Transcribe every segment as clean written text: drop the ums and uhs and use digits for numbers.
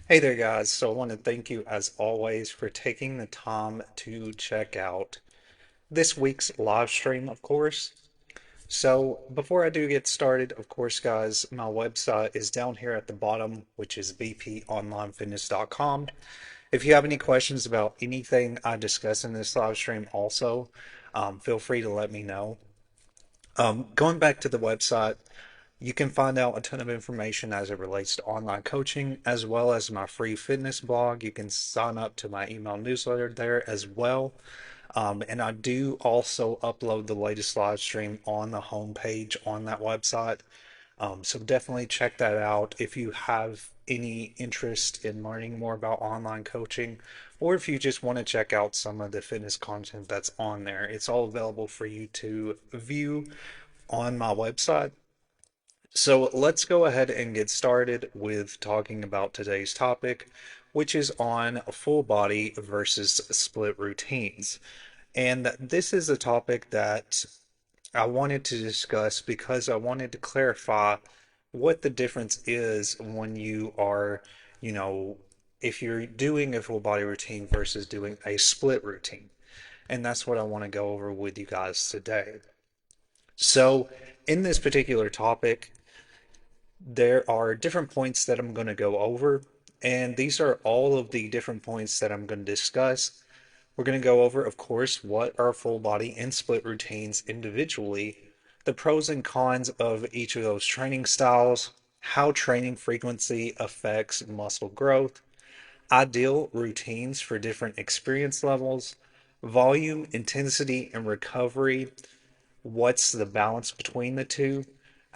Hey there, guys. So I want to thank you, as always, for taking the time to check out this week's live stream, of course. So before I do get started, of course, guys, my website is down here at the bottom, which is bponlinefitness.com. If you have any questions about anything I discuss in this live stream, also, feel free to let me know. Going back to the website, you can find out a ton of information as it relates to online coaching, as well as my free fitness blog. You can sign up to my email newsletter there as well. And I do also upload the latest live stream on the homepage on that website. So definitely check that out if you have any interest in learning more about online coaching, or if you just want to check out some of the fitness content that's on there. It's all available for you to view on my website. So let's go ahead and get started with talking about today's topic, which is on full body versus split routines. And this is a topic that I wanted to discuss because I wanted to clarify what the difference is when you are, you know, if you're doing a full body routine versus doing a split routine. And that's what I want to go over with you guys today. So, in this particular topic, there are different points that I'm going to go over, and these are all of the different points that I'm going to discuss. We're going to go over, of course, what are full body and split routines individually, the pros and cons of each of those training styles, how training frequency affects muscle growth, ideal routines for different experience levels, volume, intensity, and recovery, what's the balance between the two,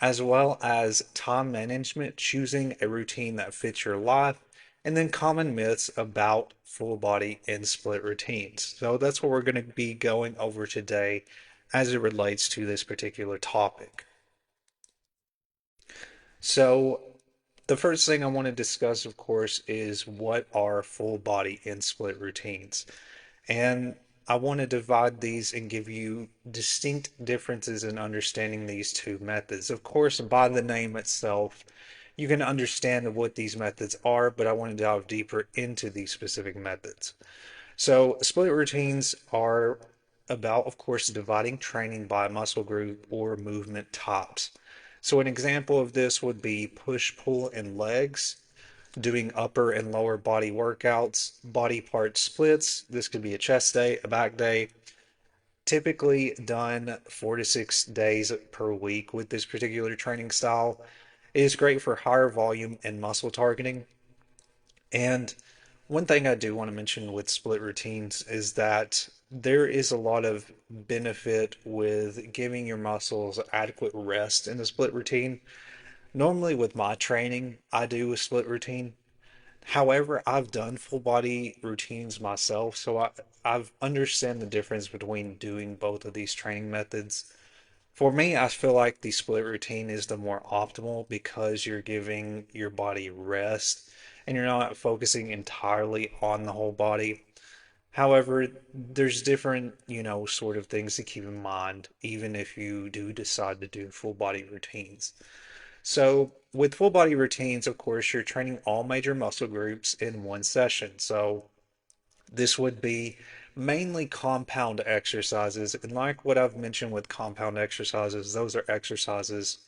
as well as time management, choosing a routine that fits your life, and then common myths about full body and split routines. So that's what we're going to be going over today as it relates to this particular topic. So, the first thing I want to discuss, of course, is what are full body and split routines. And I want to divide these and give you distinct differences in understanding these two methods. Of course, by the name itself, you can understand what these methods are, but I want to dive deeper into these specific methods. So, split routines are about, of course, dividing training by muscle group or movement types. So, an example of this would be push, pull, and legs, doing upper and lower body workouts, body part splits. This could be a chest day, a back day, typically done 4 to 6 days per week with this particular training style. It is great for higher volume and muscle targeting. And one thing I do want to mention with split routines is that there is a lot of benefit with giving your muscles adequate rest in the split routine. Normally, with my training, I do a split routine. However, I've done full body routines myself, so I've understand the difference between doing both of these training methods. For me, I feel like the split routine is the more optimal because you're giving your body rest and you're not focusing entirely on the whole body. However, there's different, sort of things to keep in mind, even if you do decide to do full body routines. So, with full body routines, of course, you're training all major muscle groups in one session. So, this would be mainly compound exercises. And like what I've mentioned with compound exercises, those are exercises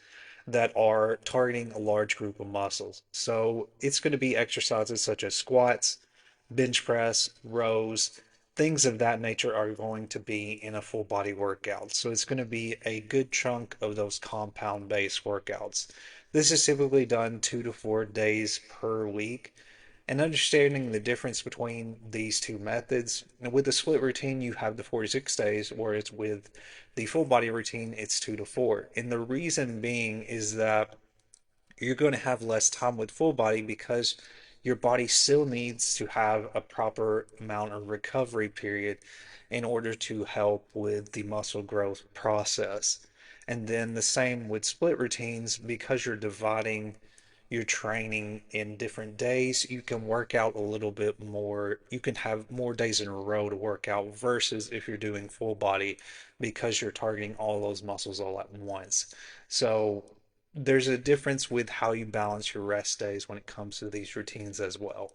that are targeting a large group of muscles. So, it's going to be exercises such as squats, bench press, rows, things of that nature are going to be in a full body workout. So it's going to be a good chunk of those compound based workouts. This is typically done 2 to 4 days per week. And understanding the difference between these two methods, and with the split routine, you have the 4 to 6 days, whereas with the full body routine, it's 2 to 4. And the reason being is that you're going to have less time with full body because your body still needs to have a proper amount of recovery period in order to help with the muscle growth process. And then the same with split routines because you're dividing your training in different days, you can work out a little bit more. You can have more days in a row to work out versus if you're doing full body because you're targeting all those muscles all at once. So there's a difference with how you balance your rest days when it comes to these routines as well.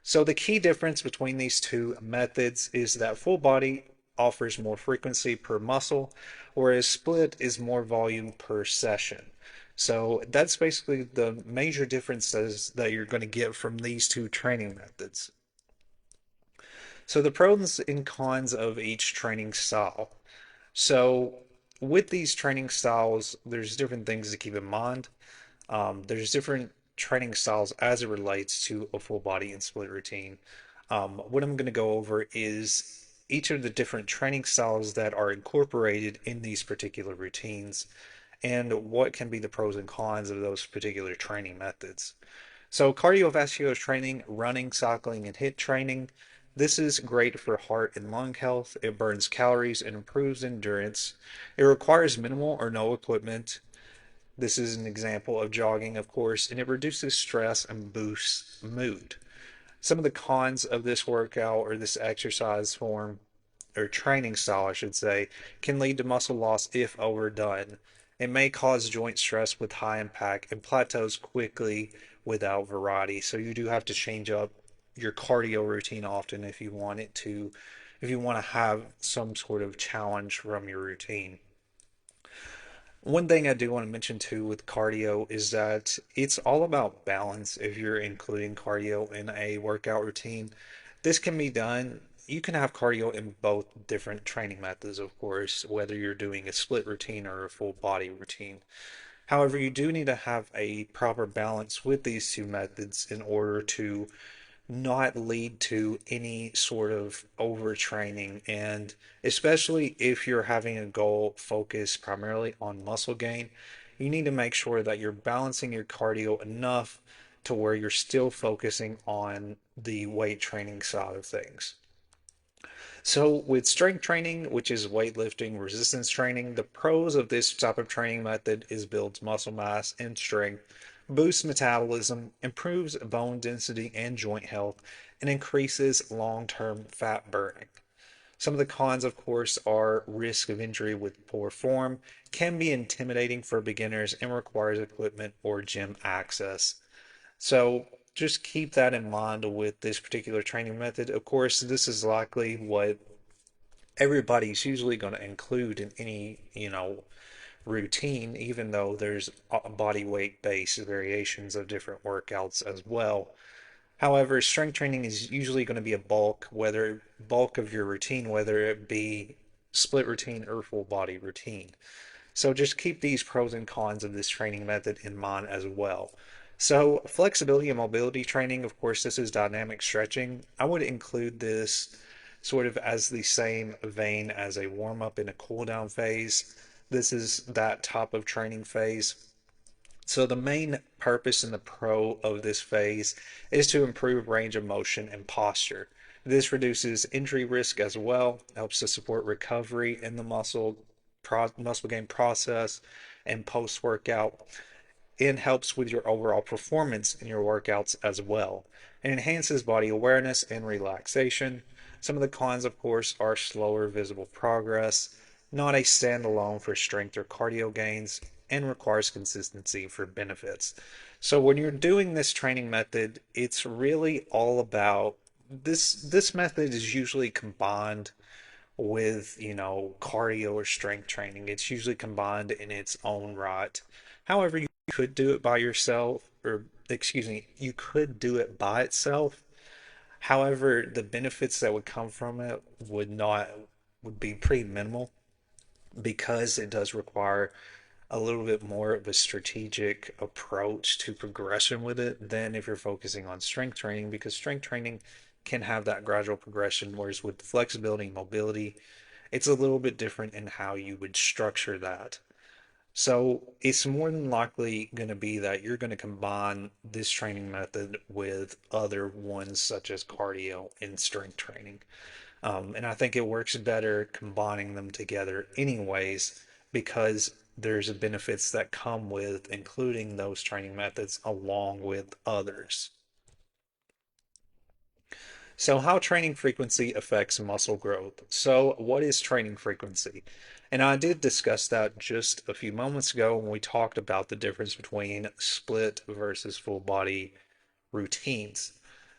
So the key difference between these two methods is that full body offers more frequency per muscle, whereas split is more volume per session. So that's basically the major differences that you're going to get from these two training methods. So the pros and cons of each training style. So with these training styles, there's different things to keep in mind. There's different training styles as it relates to a full body and split routine. What I'm going to go over is each of the different training styles that are incorporated in these particular routines and what can be the pros and cons of those particular training methods. So, cardiovascular training, running, cycling, and HIIT training. This is great for heart and lung health. It burns calories and improves endurance. It requires minimal or no equipment. This is an example of jogging, of course, and it reduces stress and boosts mood. Some of the cons of this workout or this exercise form or training style, I should say, can lead to muscle loss if overdone. It may cause joint stress with high impact and plateaus quickly without variety. So you do have to change up your cardio routine often if you want to have some sort of challenge from your routine. One thing I do want to mention too with cardio is that it's all about balance if you're including cardio in a workout routine. This can be done. You can have cardio in both different training methods, of course, whether you're doing a split routine or a full body routine. However, you do need to have a proper balance with these two methods in order to not lead to any sort of overtraining. And especially if you're having a goal focused primarily on muscle gain, you need to make sure that you're balancing your cardio enough to where you're still focusing on the weight training side of things. So, with strength training, which is weightlifting resistance training, the pros of this type of training method is builds muscle mass and strength, boosts metabolism, improves bone density and joint health, and increases long-term fat burning. Some of the cons, of course, are risk of injury with poor form, can be intimidating for beginners, and requires equipment or gym access. So just keep that in mind with this particular training method. Of course, this is likely what everybody's usually going to include in any, routine, even though there's body weight based variations of different workouts as well. However, strength training is usually going to be a bulk of your routine, whether it be split routine or full body routine. So just keep these pros and cons of this training method in mind as well. So, flexibility and mobility training, of course, this is dynamic stretching. I would include this sort of as the same vein as a warm up and a cool down phase. This is that type of training phase. So, the main purpose and the pro of this phase is to improve range of motion and posture. This reduces injury risk as well, helps to support recovery in the muscle gain process and post workout, and helps with your overall performance in your workouts as well. It enhances body awareness and relaxation. Some of the cons, of course, are slower visible progress, not a standalone for strength or cardio gains, and requires consistency for benefits. So when you're doing this training method, it's really all about this method is usually combined with, cardio or strength training. It's usually combined in its own right. However, you could do it by yourself, or excuse me, you could do it by itself. However, the benefits that would come from it would be pretty minimal because it does require a little bit more of a strategic approach to progression with it than if you're focusing on strength training, because strength training can have that gradual progression, whereas with flexibility and mobility, it's a little bit different in how you would structure that. So it's more than likely going to be that you're going to combine this training method with other ones such as cardio and strength training. And I think it works better combining them together, anyways, because there's benefits that come with including those training methods along with others. So, how training frequency affects muscle growth. So, what is training frequency? And I did discuss that just a few moments ago when we talked about the difference between split versus full body routines.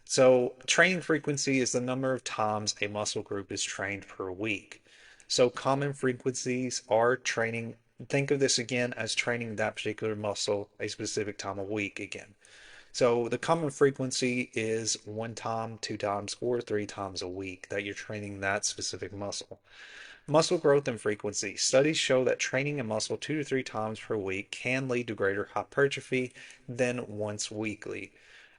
So, training frequency is the number of times a muscle group is trained per week. So, common frequencies are training. Think of this again as training that particular muscle a specific time a week again. So the common frequency is one time, two times, or three times a week that you're training that specific muscle. Muscle growth and frequency. Studies show that training a muscle 2 to 3 times per week can lead to greater hypertrophy than once weekly.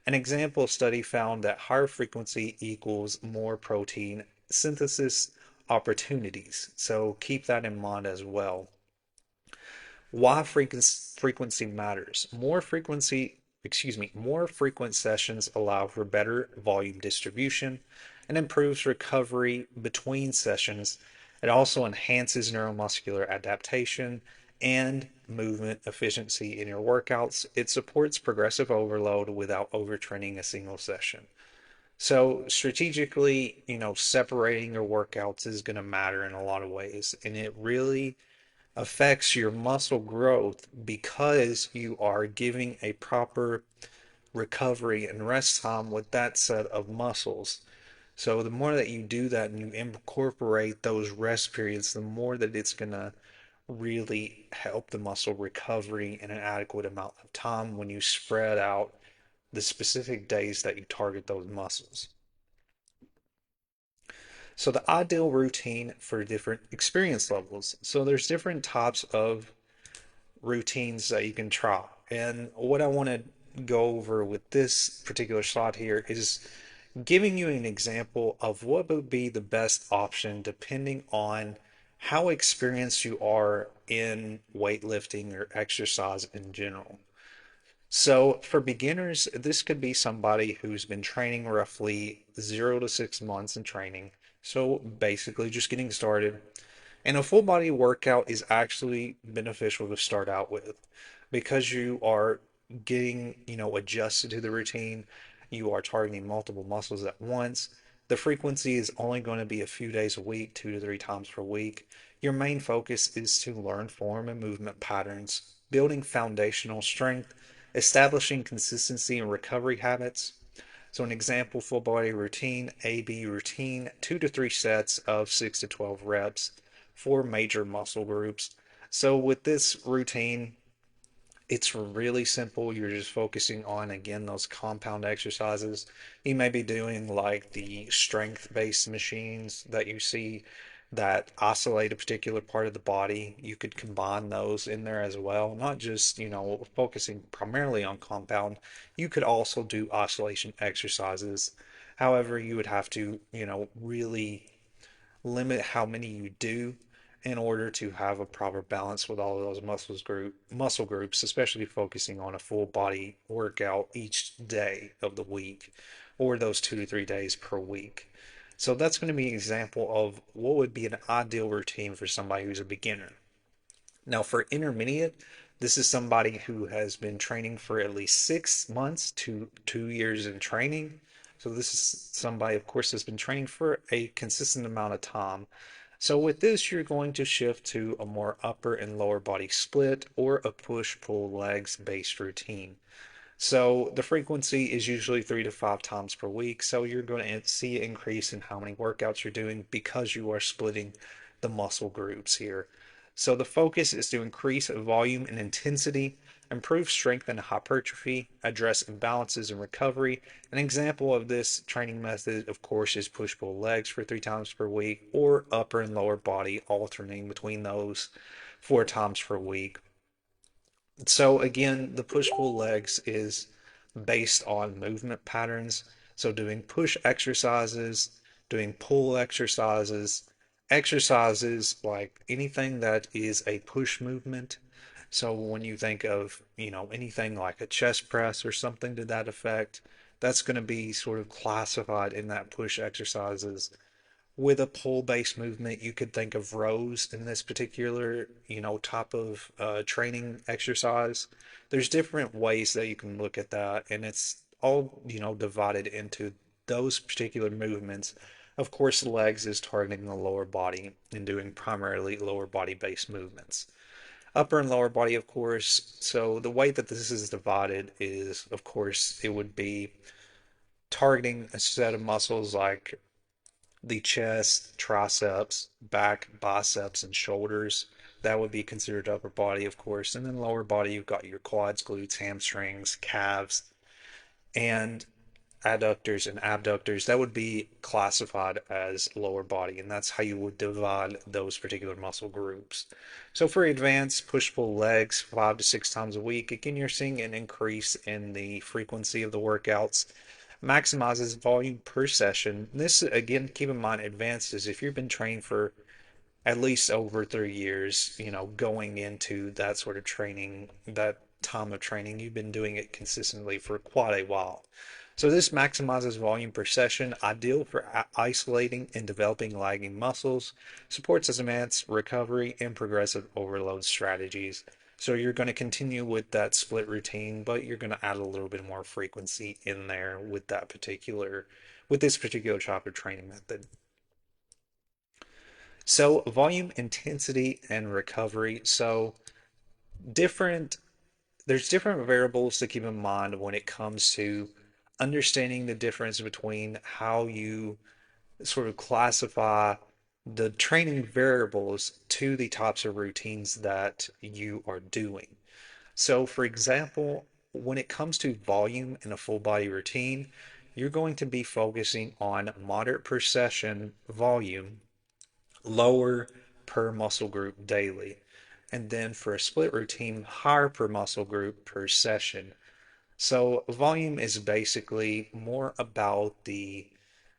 An example study found that higher frequency equals more protein synthesis opportunities. So keep that in mind as well. Why frequency matters. More frequent sessions allow for better volume distribution and improves recovery between sessions. It also enhances neuromuscular adaptation and movement efficiency in your workouts. It supports progressive overload without overtraining a single session. So strategically, separating your workouts is going to matter in a lot of ways, and it really affects your muscle growth because you are giving a proper recovery and rest time with that set of muscles. So the more that you do that and you incorporate those rest periods, the more that it's going to really help the muscle recovery in an adequate amount of time when you spread out the specific days that you target those muscles. So the ideal routine for different experience levels. So there's different types of routines that you can try. And what I want to go over with this particular slide here is giving you an example of what would be the best option depending on how experienced you are in weightlifting or exercise in general. So, for beginners, this could be somebody who's been training roughly 0 to 6 months in training. So, basically, just getting started. And a full body workout is actually beneficial to start out with because you are getting, adjusted to the routine. You are targeting multiple muscles at once. The frequency is only going to be a few days a week, 2 to 3 times per week. Your main focus is to learn form and movement patterns, building foundational strength, establishing consistency and recovery habits. So, an example full body routine, AB routine, 2 to 3 sets of 6 to 12 reps for major muscle groups. So, with this routine, it's really simple. You're just focusing on, again, those compound exercises. You may be doing like the strength based machines that you see that isolate a particular part of the body. You could combine those in there as well, not just, focusing primarily on compound. You could also do isolation exercises. However, you would have to, really limit how many you do in order to have a proper balance with all of those muscle groups, especially focusing on a full body workout each day of the week or those 2 to 3 days per week. So that's going to be an example of what would be an ideal routine for somebody who's a beginner. Now, for intermediate, this is somebody who has been training for at least 6 months to 2 years in training. So, this is somebody, of course, that's been training for a consistent amount of time. So, with this, you're going to shift to a more upper and lower body split or a push pull legs based routine. So the frequency is usually 3 to 5 times per week. So you're going to see an increase in how many workouts you're doing because you are splitting the muscle groups here. So the focus is to increase volume and intensity, improve strength and hypertrophy, address imbalances in recovery. An example of this training method, of course, is push-pull legs for 3 times per week or upper and lower body alternating between those 4 times per week. So again, the push-pull legs is based on movement patterns. So doing push exercises, doing pull exercises, exercises like anything that is a push movement. So when you think of, anything like a chest press or something to that effect, that's going to be sort of classified in that push exercises. With a pull-based movement, you could think of rows in this particular, type of training exercise. There's different ways that you can look at that, and it's all, divided into those particular movements, of course, the legs is targeting the lower body and doing primarily lower body based movements. Upper and lower body, of course. So the way that this is divided is, of course, it would be targeting a set of muscles like the chest, triceps, back, biceps, and shoulders. That would be considered upper body, of course. And then lower body, you've got your quads, glutes, hamstrings, calves, and adductors and abductors. That would be classified as lower body, and that's how you would divide those particular muscle groups. So for advanced push-pull legs, 5 to 6 times a week, again, you're seeing an increase in the frequency of the workouts. Maximizes volume per session. This, again, keep in mind, advanced is if you've been trained for at least over 3 years, going into that sort of training, that time of training, you've been doing it consistently for quite a while. So this maximizes volume per session, ideal for isolating and developing lagging muscles, supports advanced recovery and progressive overload strategies. So you're going to continue with that split routine, but you're going to add a little bit more frequency in there with this particular type of training method. So volume, intensity, and recovery. So different, there's different variables to keep in mind when it comes to understanding the difference between how you sort of classify the training variables to the types of routines that you are doing. So for example, when it comes to volume in a full body routine, you're going to be focusing on moderate per session volume, lower per muscle group daily. And then for a split routine, higher per muscle group per session. So volume is basically more about the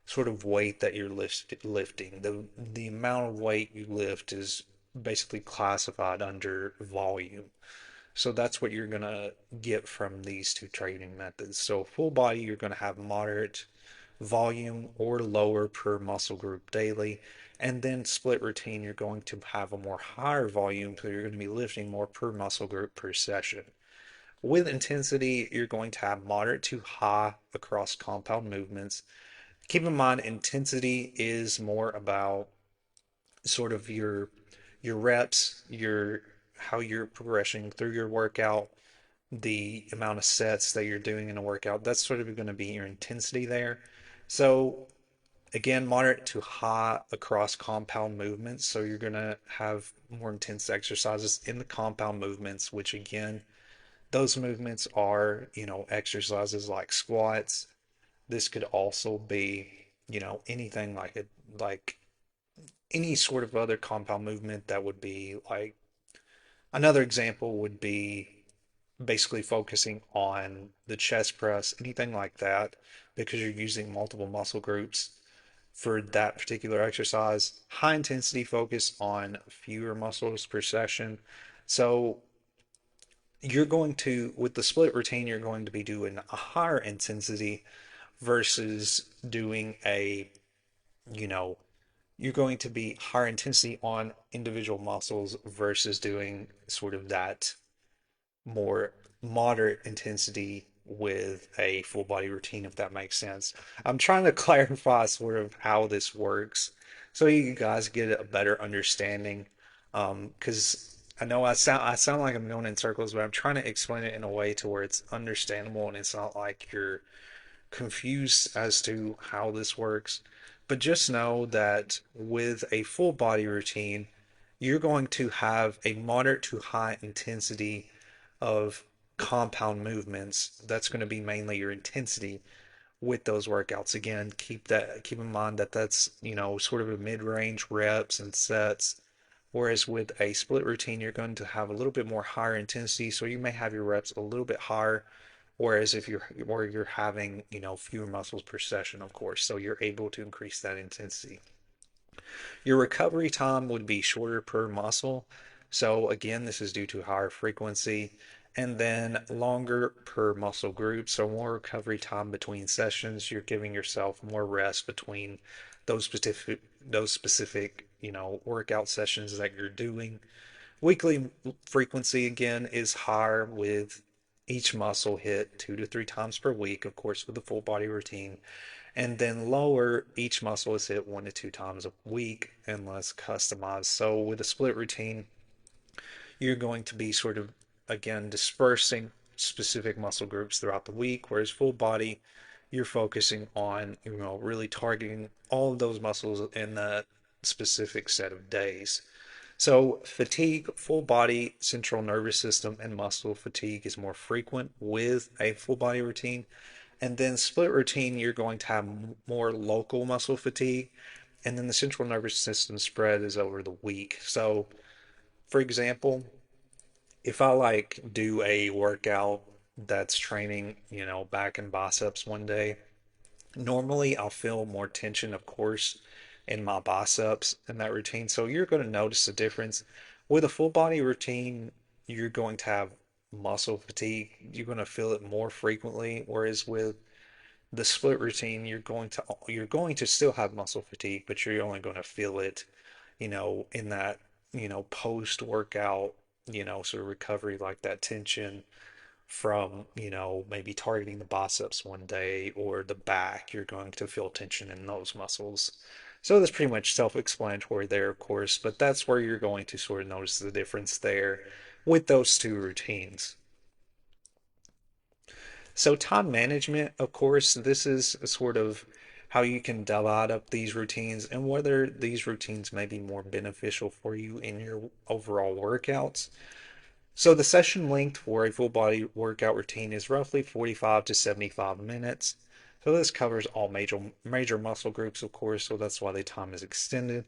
sort of weight that you're lifting. The amount of weight you lift is basically classified under volume. So that's what you're going to get from these two training methods. So full body, you're going to have moderate volume or lower per muscle group daily. And then split routine, you're going to have a more higher volume, so you're going to be lifting more per muscle group per session. With intensity, you're going to have moderate to high across compound movements. Keep in mind, intensity is more about sort of your reps, your how you're progressing through your workout, the amount of sets that you're doing in a workout. That's sort of going to be your intensity there. So again, moderate to high across compound movements. So you're going to have more intense exercises in the compound movements, which again, those movements are, exercises like squats. This could also be, anything like any sort of other compound movement that would be like another example would be basically focusing on the chest press, anything like that, because you're using multiple muscle groups for that particular exercise. High intensity focus on fewer muscles per session. So you're going to, with the split routine, you're going to be doing a higher intensity versus doing you know, you're going to be higher intensity on individual muscles versus doing sort of that more moderate intensity with a full body routine, if that makes sense. I'm trying to clarify sort of how this works so you guys get a better understanding. Because I know I sound like I'm going in circles, but I'm trying to explain it in a way to where it's understandable and it's not like you're confused as to how this works. But just know that with a full body routine, you're going to have a moderate to high intensity of compound movements. That's going to be mainly your intensity with those workouts. Again, keep in mind that that's, sort of a mid-range reps and sets. Whereas with a split routine, you're going to have a little bit more higher intensity, so you may have your reps a little bit higher. Whereas if you're having, fewer muscles per session, of course, so you're able to increase that intensity. Your recovery time would be shorter per muscle. So again, this is due to higher frequency and then longer per muscle group. So more recovery time between sessions. You're giving yourself more rest between those specific, workout sessions that you're doing. Weekly frequency again is higher with each muscle hit 2 to 3 times per week, of course, with the full body routine. And then lower, each muscle is hit 1 to 2 times a week unless customized. So with a split routine, you're going to be sort of, again, dispersing specific muscle groups throughout the week, whereas full body, you're focusing on, really targeting all of those muscles in that specific set of days. So, fatigue, full body, central nervous system, and muscle fatigue is more frequent with a full body routine. And then, split routine, you're going to have more local muscle fatigue. And then, the central nervous system spread is over the week. So, for example, if I like do a workout that's training, back and biceps one day, normally I'll feel more tension, of course, in my biceps in that routine. So you're going to notice a difference. With a full body routine, you're going to have muscle fatigue. You're going to feel it more frequently. Whereas with the split routine, you're going to still have muscle fatigue, but you're only going to feel it, in that, post workout, sort of recovery, like that tension from, maybe targeting the biceps one day or the back, you're going to feel tension in those muscles. So that's pretty much self-explanatory there, of course, but that's where you're going to sort of notice the difference there with those two routines. So time management, of course, this is sort of how you can divide up these routines and whether these routines may be more beneficial for you in your overall workouts. So the session length for a full body workout routine is roughly 45 to 75 minutes. So this covers all major muscle groups, of course, so that's why the time is extended.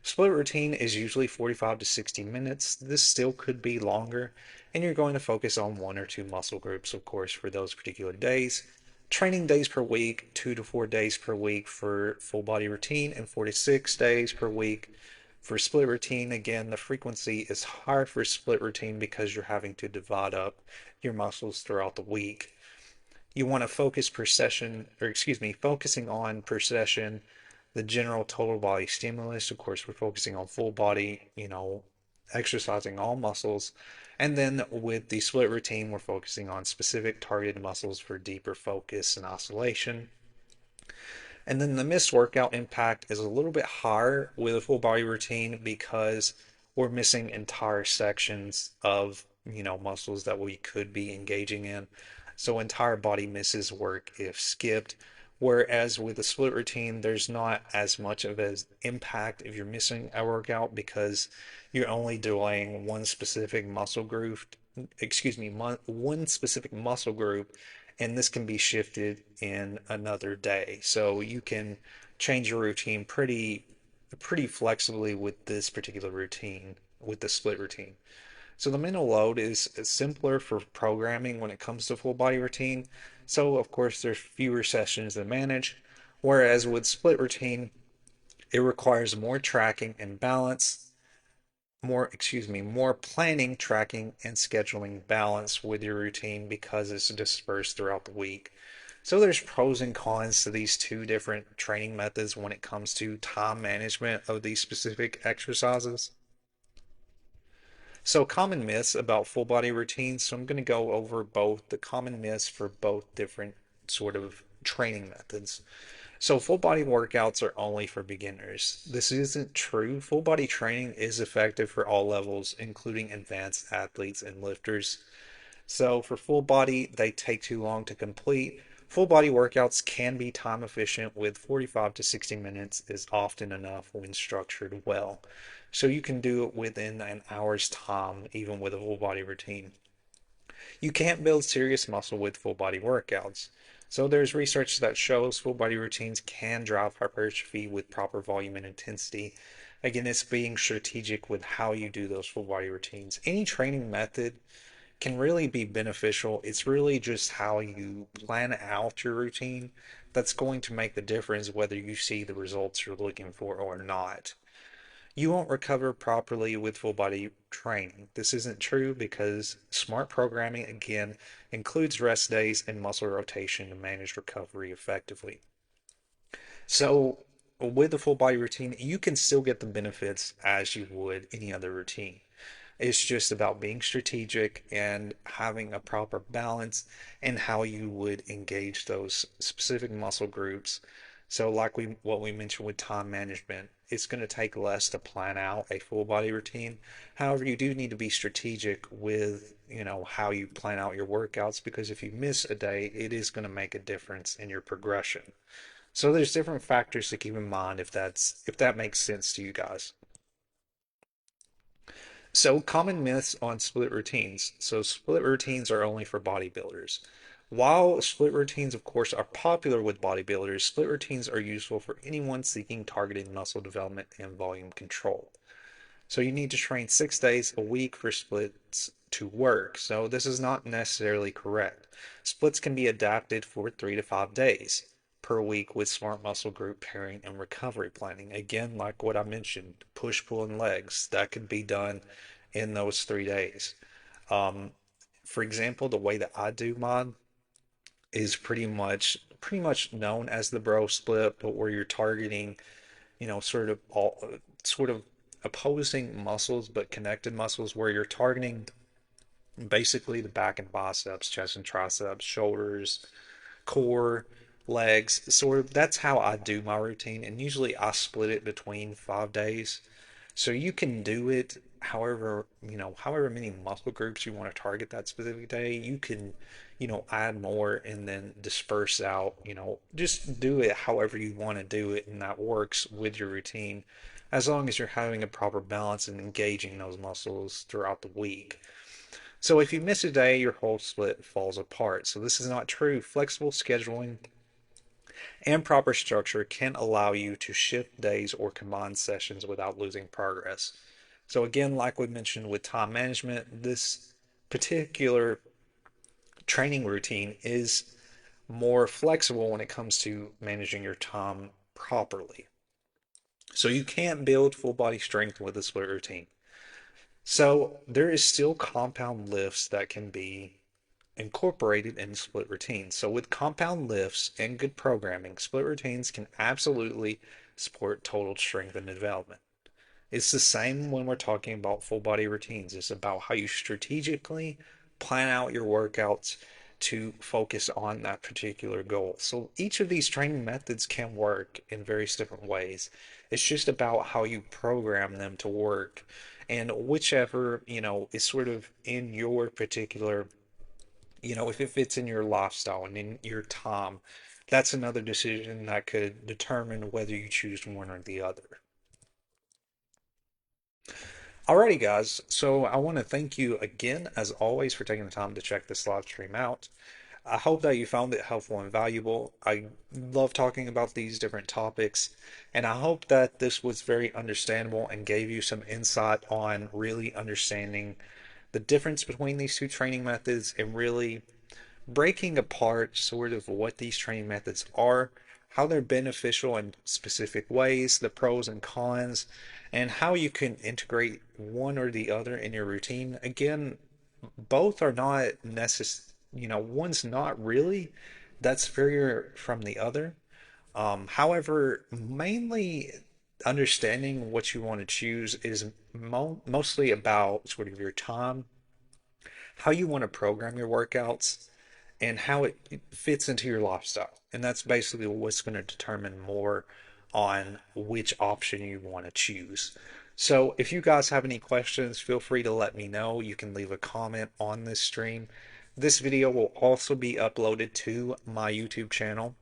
Split routine is usually 45 to 60 minutes. This still could be longer, and you're going to focus on 1 or 2 muscle groups, of course, for those particular days. Training days per week, 2 to 4 days per week for full body routine, and 4 to 6 days per week for split routine. Again, the frequency is higher for split routine because you're having to divide up your muscles throughout the week. You want to focus per session, or excuse me, focusing on per session the general total body stimulus. Of course, we're focusing on full body, exercising all muscles. And then with the split routine, we're focusing on specific targeted muscles for deeper focus and oscillation. And then the missed workout impact is a little bit higher with a full body routine because we're missing entire sections of, muscles that we could be engaging in. So entire body misses work if skipped. Whereas with a split routine, there's not as much of an impact if you're missing a workout because you're only doing one specific muscle group, excuse me, one specific muscle group, and this can be shifted in another day. So you can change your routine pretty flexibly with this particular routine, with the split routine. So the mental load is simpler for programming when it comes to full body routine. So of course there's fewer sessions to manage, whereas with split routine, it requires more tracking and balance, more planning, tracking, and scheduling balance with your routine because it's dispersed throughout the week. So there's pros and cons to these two different training methods when it comes to time management of these specific exercises. So common myths about full body routines. So I'm going to go over both the common myths for both different sort of training methods. So full body workouts are only for beginners. This isn't true. Full body training is effective for all levels, including advanced athletes and lifters. So for full body, they take too long to complete. Full body workouts can be time efficient with 45 to 60 minutes is often enough when structured well. So you can do it within an hour's time, even with a full body routine. You can't build serious muscle with full body workouts. So there's research that shows full body routines can drive hypertrophy with proper volume and intensity. Again, it's being strategic with how you do those full body routines. Any training method can really be beneficial. It's really just how you plan out your routine that's going to make the difference whether you see the results you're looking for or not. You won't recover properly with full body training. This isn't true because smart programming, again, includes rest days and muscle rotation to manage recovery effectively. So, with the full body routine, you can still get the benefits as you would any other routine. It's just about being strategic and having a proper balance in how you would engage those specific muscle groups So like what we mentioned with time management, it's going to take less to plan out a full body routine. However, you do need to be strategic with, how you plan out your workouts because if you miss a day, it is going to make a difference in your progression. So there's different factors to keep in mind if that makes sense to you guys. So, common myths on split routines. So, split routines are only for bodybuilders. While split routines, of course, are popular with bodybuilders, split routines are useful for anyone seeking targeted muscle development and volume control. So, you need to train 6 days a week for splits to work. So, this is not necessarily correct. Splits can be adapted for 3 to 5 days per week with smart muscle group pairing and recovery planning. Again, like what I mentioned, push, pull, and legs, that could be done in those 3 days. Um, for example, the way that I do mine is pretty much known as the bro split, but where you're targeting, sort of opposing muscles but connected muscles, where you're targeting basically the back and biceps, chest and triceps, shoulders, core, legs. Sort of that's how I do my routine, and usually I split it between 5 days. So you can do it however many muscle groups you want to target that specific day. You can, add more and then disperse out, just do it however you want to do it, and that works with your routine as long as you're having a proper balance and engaging those muscles throughout the week. So if you miss a day, your whole split falls apart. So this is not true. Flexible scheduling and proper structure can allow you to shift days or combine sessions without losing progress. So again, like we mentioned with time management, this particular training routine is more flexible when it comes to managing your time properly. So you can't build full body strength with a split routine. So there is still compound lifts that can be incorporated in split routines. So with compound lifts and good programming, split routines can absolutely support total strength and development. It's the same when we're talking about full body routines. It's about how you strategically plan out your workouts to focus on that particular goal. So each of these training methods can work in various different ways. It's just about how you program them to work and whichever, is sort of in your particular, if it fits in your lifestyle and in your time, that's another decision that could determine whether you choose one or the other. Alrighty, guys. So I want to thank you again, as always, for taking the time to check this live stream out. I hope that you found it helpful and valuable. I love talking about these different topics, and I hope that this was very understandable and gave you some insight on really understanding the difference between these two training methods and really breaking apart sort of what these training methods are, how they're beneficial in specific ways, the pros and cons, and how you can integrate one or the other in your routine. Again, both are not one's not really that superior from the other. However, mainly understanding what you want to choose is mostly about sort of your time, how you want to program your workouts, and how it fits into your lifestyle. And that's basically what's going to determine more on which option you want to choose. So if you guys have any questions, feel free to let me know. You can leave a comment on this stream. This video will also be uploaded to my YouTube channel,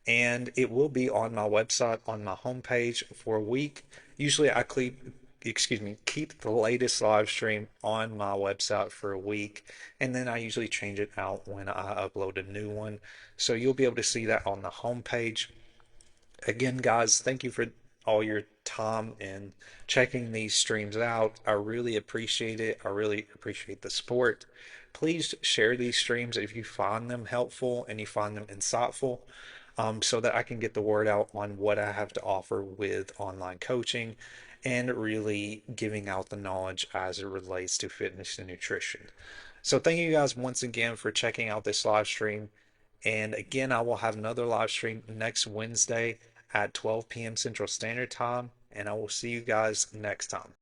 and it will be on my website on my homepage for a week. Usually I keep the latest live stream on my website for a week, and then I usually change it out when I upload a new one. So you'll be able to see that on the homepage. Again, guys, thank you for all your time and checking these streams out. I really appreciate it. I really appreciate the support. Please share these streams if you find them helpful and you find them insightful, so that I can get the word out on what I have to offer with online coaching and really giving out the knowledge as it relates to fitness and nutrition. So thank you guys once again for checking out this live stream. And again, I will have another live stream next Wednesday at 12 p.m. Central Standard Time. And I will see you guys next time.